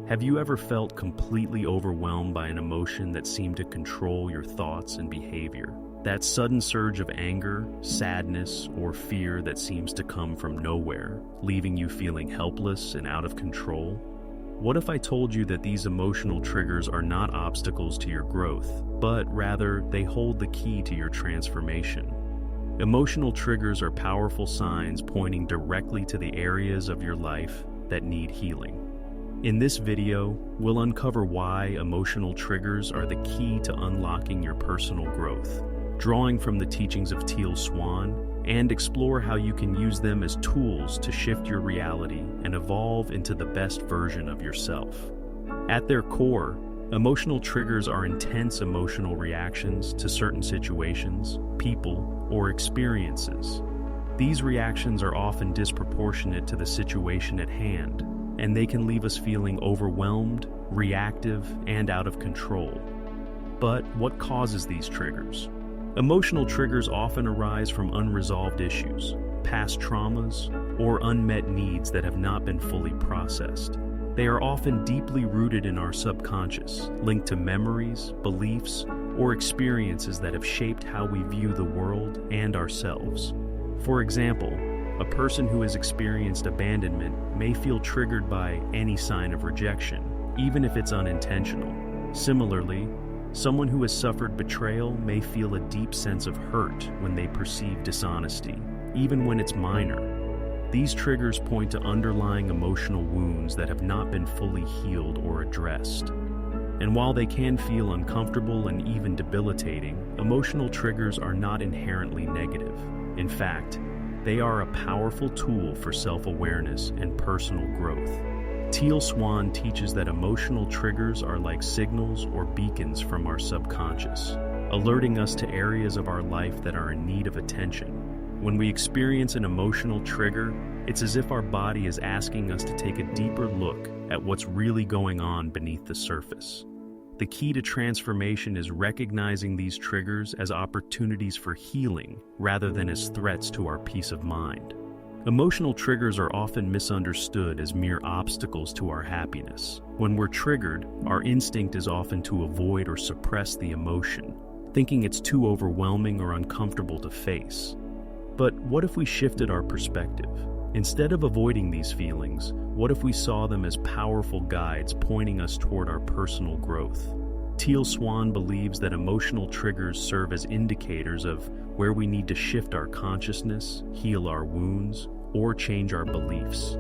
Have you ever felt completely overwhelmed by an emotion that seemed to control your thoughts and behavior? That sudden surge of anger, sadness, or fear that seems to come from nowhere, leaving you feeling helpless and out of control? What if I told you that these emotional triggers are not obstacles to your growth, but rather they hold the key to your transformation? Emotional triggers are powerful signs pointing directly to the areas of your life that need healing. In this video, we'll uncover why emotional triggers are the key to unlocking your personal growth, drawing from the teachings of Teal Swan, and explore how you can use them as tools to shift your reality and evolve into the best version of yourself. At their core, emotional triggers are intense emotional reactions to certain situations, people, or experiences. These reactions are often disproportionate to the situation at hand, and they can leave us feeling overwhelmed, reactive, and out of control. But what causes these triggers? Emotional triggers often arise from unresolved issues, past traumas, or unmet needs that have not been fully processed. They are often deeply rooted in our subconscious, linked to memories, beliefs, or experiences that have shaped how we view the world and ourselves. For example, a person who has experienced abandonment may feel triggered by any sign of rejection, even if it's unintentional. Similarly, someone who has suffered betrayal may feel a deep sense of hurt when they perceive dishonesty, even when it's minor. These triggers point to underlying emotional wounds that have not been fully healed or addressed. And while they can feel uncomfortable and even debilitating, emotional triggers are not inherently negative. In fact, they are a powerful tool for self-awareness and personal growth. Teal Swan teaches that emotional triggers are like signals or beacons from our subconscious, alerting us to areas of our life that are in need of attention. When we experience an emotional trigger, it's as if our body is asking us to take a deeper look at what's really going on beneath the surface. The key to transformation is recognizing these triggers as opportunities for healing rather than as threats to our peace of mind. Emotional triggers are often misunderstood as mere obstacles to our happiness. When we're triggered, our instinct is often to avoid or suppress the emotion, thinking it's too overwhelming or uncomfortable to face. But what if we shifted our perspective? Instead of avoiding these feelings, what if we saw them as powerful guides pointing us toward our personal growth? Teal Swan believes that emotional triggers serve as indicators of where we need to shift our consciousness, heal our wounds, or change our beliefs.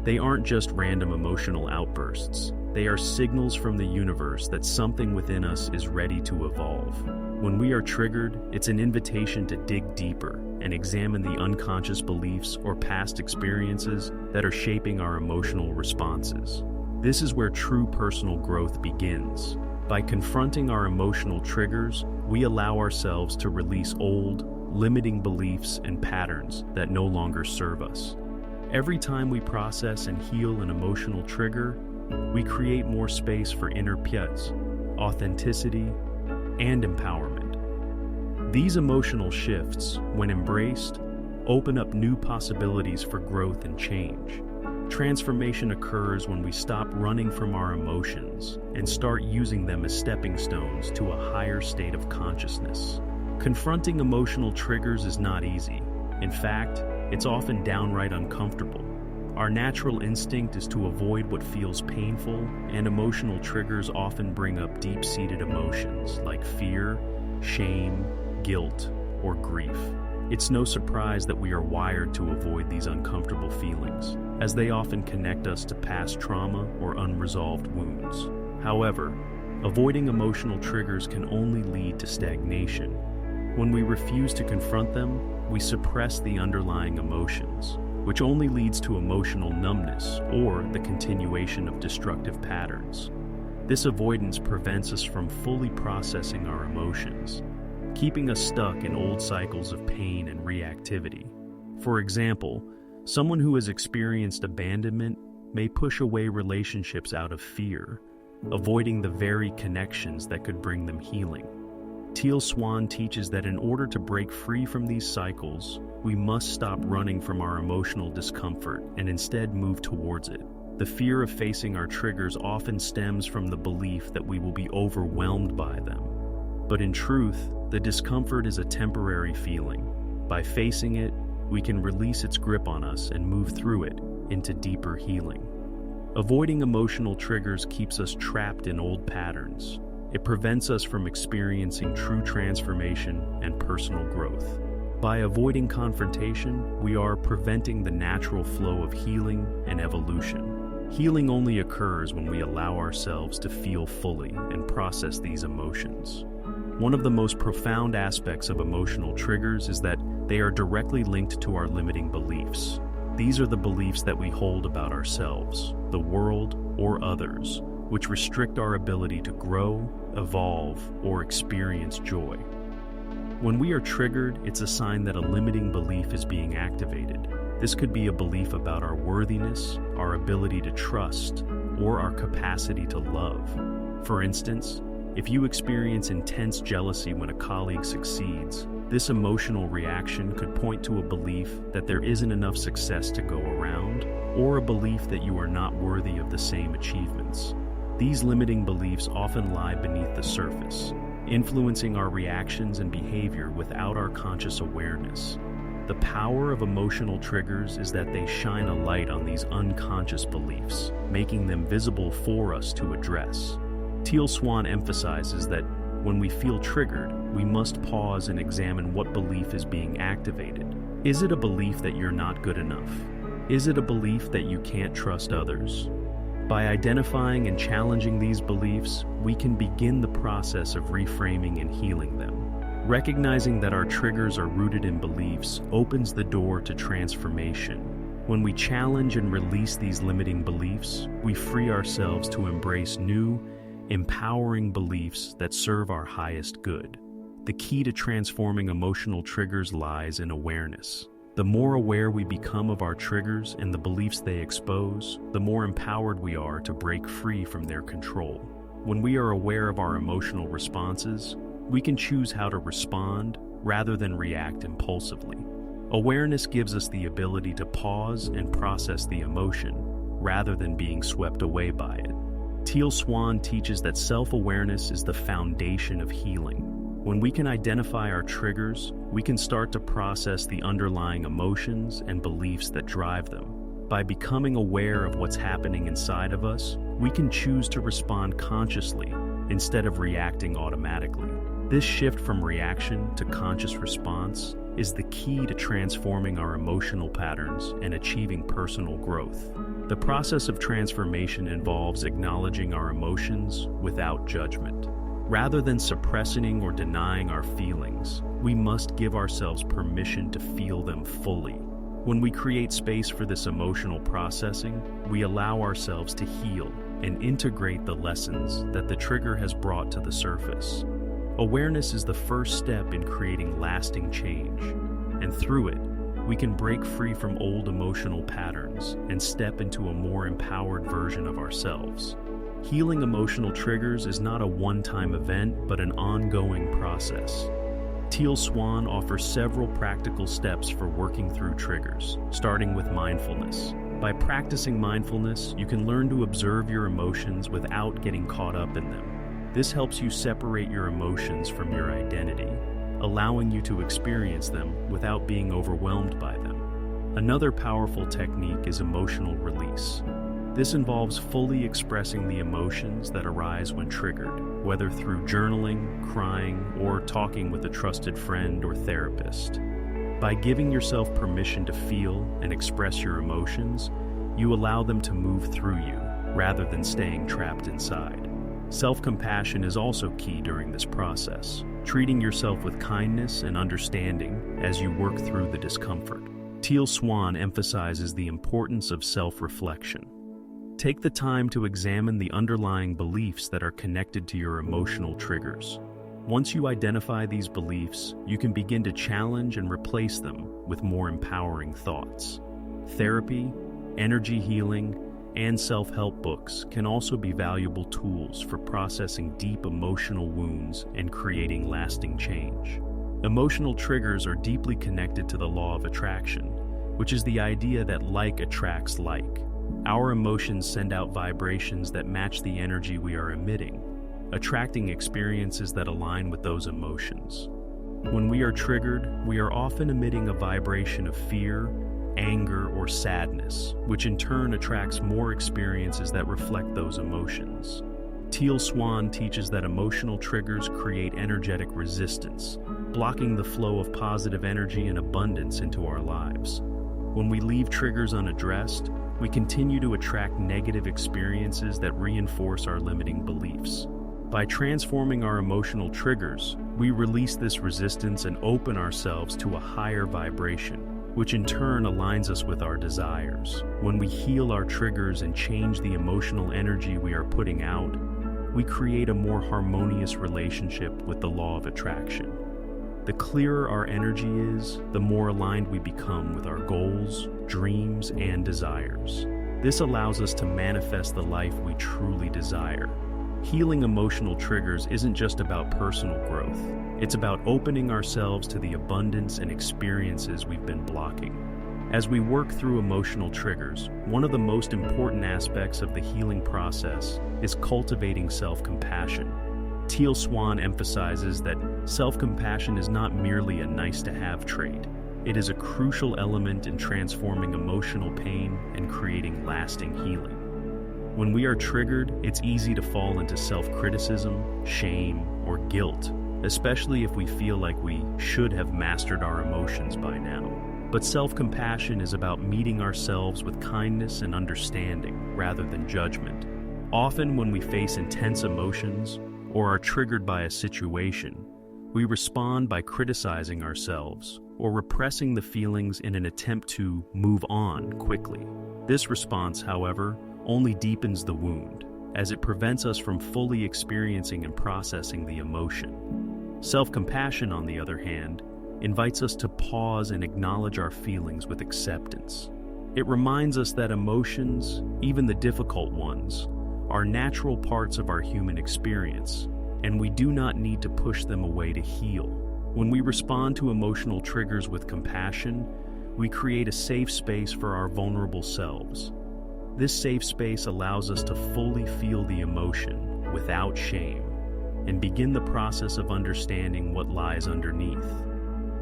They aren't just random emotional outbursts. They are signals from the universe that something within us is ready to evolve. When we are triggered, it's an invitation to dig deeper and examine the unconscious beliefs or past experiences that are shaping our emotional responses. This is where true personal growth begins. By confronting our emotional triggers, we allow ourselves to release old, limiting beliefs and patterns that no longer serve us. Every time we process and heal an emotional trigger, we create more space for inner peace, authenticity, and empowerment. These emotional shifts, when embraced, open up new possibilities for growth and change. Transformation occurs when we stop running from our emotions and start using them as stepping stones to a higher state of consciousness. Confronting emotional triggers is not easy. In fact, it's often downright uncomfortable. Our natural instinct is to avoid what feels painful, and emotional triggers often bring up deep-seated emotions like fear, shame, guilt, or grief. It's no surprise that we are wired to avoid these uncomfortable feelings, as they often connect us to past trauma or unresolved wounds. However, avoiding emotional triggers can only lead to stagnation. When we refuse to confront them, we suppress the underlying emotions, which only leads to emotional numbness or the continuation of destructive patterns. This avoidance prevents us from fully processing our emotions, keeping us stuck in old cycles of pain and reactivity. For example, someone who has experienced abandonment may push away relationships out of fear, avoiding the very connections that could bring them healing. Teal Swan teaches that in order to break free from these cycles, we must stop running from our emotional discomfort and instead move towards it. The fear of facing our triggers often stems from the belief that we will be overwhelmed by them. But in truth, the discomfort is a temporary feeling. By facing it, we can release its grip on us and move through it into deeper healing. Avoiding emotional triggers keeps us trapped in old patterns. It prevents us from experiencing true transformation and personal growth. By avoiding confrontation, we are preventing the natural flow of healing and evolution. Healing only occurs when we allow ourselves to feel fully and process these emotions. One of the most profound aspects of emotional triggers is that they are directly linked to our limiting beliefs. These are the beliefs that we hold about ourselves, the world, or others, which restrict our ability to grow, evolve, or experience joy. When we are triggered, it's a sign that a limiting belief is being activated. This could be a belief about our worthiness, our ability to trust, or our capacity to love. For instance, if you experience intense jealousy when a colleague succeeds, this emotional reaction could point to a belief that there isn't enough success to go around, or a belief that you are not worthy of the same achievements. These limiting beliefs often lie beneath the surface, influencing our reactions and behavior without our conscious awareness. The power of emotional triggers is that they shine a light on these unconscious beliefs, making them visible for us to address. Teal Swan emphasizes that when we feel triggered, we must pause and examine what belief is being activated. Is it a belief that you're not good enough? Is it a belief that you can't trust others? By identifying and challenging these beliefs, we can begin the process of reframing and healing them. Recognizing that our triggers are rooted in beliefs opens the door to transformation. When we challenge and release these limiting beliefs, we free ourselves to embrace new, empowering beliefs that serve our highest good. The key to transforming emotional triggers lies in awareness. The more aware we become of our triggers and the beliefs they expose, the more empowered we are to break free from their control. When we are aware of our emotional responses, we can choose how to respond rather than react impulsively. Awareness gives us the ability to pause and process the emotion rather than being swept away by it. Teal Swan teaches that self-awareness is the foundation of healing. When we can identify our triggers, we can start to process the underlying emotions and beliefs that drive them. By becoming aware of what's happening inside of us, we can choose to respond consciously instead of reacting automatically. This shift from reaction to conscious response is the key to transforming our emotional patterns and achieving personal growth. The process of transformation involves acknowledging our emotions without judgment. Rather than suppressing or denying our feelings, we must give ourselves permission to feel them fully. When we create space for this emotional processing, we allow ourselves to heal and integrate the lessons that the trigger has brought to the surface. Awareness is the first step in creating lasting change, and through it, we can break free from old emotional patterns and step into a more empowered version of ourselves. Healing emotional triggers is not a one-time event, but an ongoing process. Teal Swan offers several practical steps for working through triggers, starting with mindfulness. By practicing mindfulness, you can learn to observe your emotions without getting caught up in them. This helps you separate your emotions from your identity, allowing you to experience them without being overwhelmed by them. Another powerful technique is emotional release. This involves fully expressing the emotions that arise when triggered, whether through journaling, crying, or talking with a trusted friend or therapist. By giving yourself permission to feel and express your emotions, you allow them to move through you, rather than staying trapped inside. Self-compassion is also key during this process, treating yourself with kindness and understanding as you work through the discomfort. Teal Swan emphasizes the importance of self-reflection. Take the time to examine the underlying beliefs that are connected to your emotional triggers. Once you identify these beliefs, you can begin to challenge and replace them with more empowering thoughts. Therapy, energy healing, and self-help books can also be valuable tools for processing deep emotional wounds and creating lasting change. Emotional triggers are deeply connected to the law of attraction, which is the idea that like attracts like. Our emotions send out vibrations that match the energy we are emitting, attracting experiences that align with those emotions. When we are triggered, we are often emitting a vibration of fear, anger, or sadness, which in turn attracts more experiences that reflect those emotions. Teal Swan teaches that emotional triggers create energetic resistance, blocking the flow of positive energy and abundance into our lives. When we leave triggers unaddressed, we continue to attract negative experiences that reinforce our limiting beliefs. By transforming our emotional triggers, we release this resistance and open ourselves to a higher vibration, which in turn aligns us with our desires. When we heal our triggers and change the emotional energy we are putting out, we create a more harmonious relationship with the law of attraction. The clearer our energy is, the more aligned we become with our goals, dreams, and desires. This allows us to manifest the life we truly desire. Healing emotional triggers isn't just about personal growth. It's about opening ourselves to the abundance and experiences we've been blocking. As we work through emotional triggers, one of the most important aspects of the healing process is cultivating self-compassion. Teal Swan emphasizes that self-compassion is not merely a nice-to-have trait. It is a crucial element in transforming emotional pain and creating lasting healing. When we are triggered, it's easy to fall into self-criticism, shame, or guilt, especially if we feel like we should have mastered our emotions by now. But self-compassion is about meeting ourselves with kindness and understanding rather than judgment. Often when we face intense emotions or are triggered by a situation, we respond by criticizing ourselves or repressing the feelings in an attempt to move on quickly. This response, however, only deepens the wound, as it prevents us from fully experiencing and processing the emotion. Self-compassion, on the other hand, invites us to pause and acknowledge our feelings with acceptance. It reminds us that emotions, even the difficult ones, are natural parts of our human experience, and we do not need to push them away to heal. When we respond to emotional triggers with compassion, we create a safe space for our vulnerable selves. This safe space allows us to fully feel the emotion without shame and begin the process of understanding what lies underneath.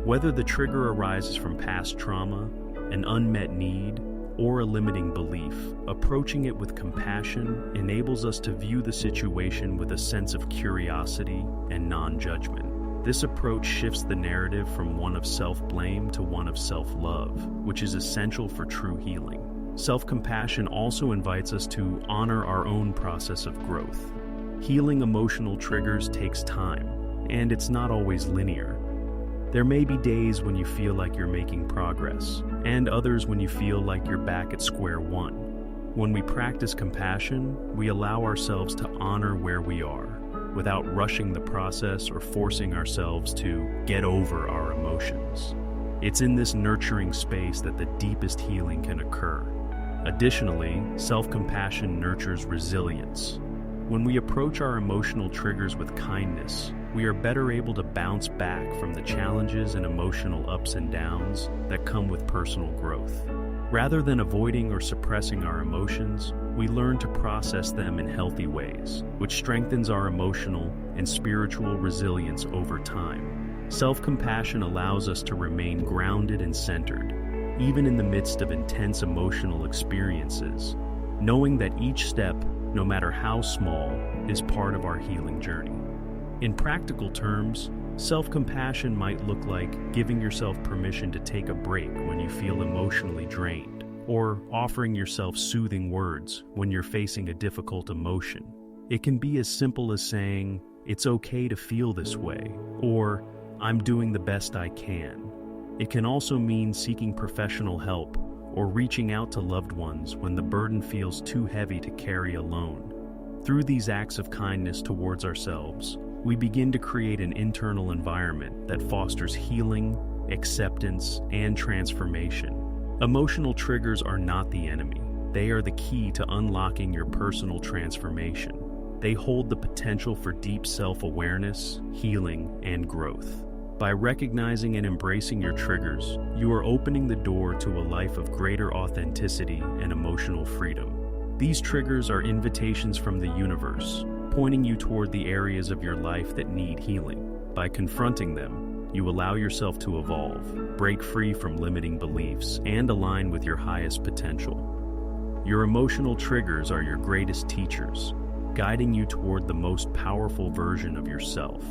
Whether the trigger arises from past trauma, an unmet need, or a limiting belief, approaching it with compassion enables us to view the situation with a sense of curiosity and non-judgment. This approach shifts the narrative from one of self-blame to one of self-love, which is essential for true healing. Self-compassion also invites us to honor our own process of growth. Healing emotional triggers takes time, and it's not always linear. There may be days when you feel like you're making progress, and others when you feel like you're back at square one. When we practice compassion, we allow ourselves to honor where we are, without rushing the process or forcing ourselves to get over our emotions. It's in this nurturing space that the deepest healing can occur. Additionally, self-compassion nurtures resilience. When we approach our emotional triggers with kindness, we are better able to bounce back from the challenges and emotional ups and downs that come with personal growth. Rather than avoiding or suppressing our emotions, we learn to process them in healthy ways, which strengthens our emotional and spiritual resilience over time. Self-compassion allows us to remain grounded and centered, even in the midst of intense emotional experiences, knowing that each step, no matter how small, is part of our healing journey. In practical terms, self-compassion might look like giving yourself permission to take a break when you feel emotionally drained, or offering yourself soothing words when you're facing a difficult emotion. It can be as simple as saying, "It's okay to feel this way," or "I'm doing the best I can." It can also mean seeking professional help or reaching out to loved ones when the burden feels too heavy to carry alone. Through these acts of kindness towards ourselves, we begin to create an internal environment that fosters healing, acceptance, and transformation. Emotional triggers are not the enemy. They are the key to unlocking your personal transformation. They hold the potential for deep self-awareness, healing, and growth. By recognizing and embracing your triggers, you are opening the door to a life of greater authenticity and emotional freedom. These triggers are invitations from the universe, pointing you toward the areas of your life that need healing. By confronting them, you allow yourself to evolve, break free from limiting beliefs, and align with your highest potential. Your emotional triggers are your greatest teachers, guiding you toward the most powerful version of yourself.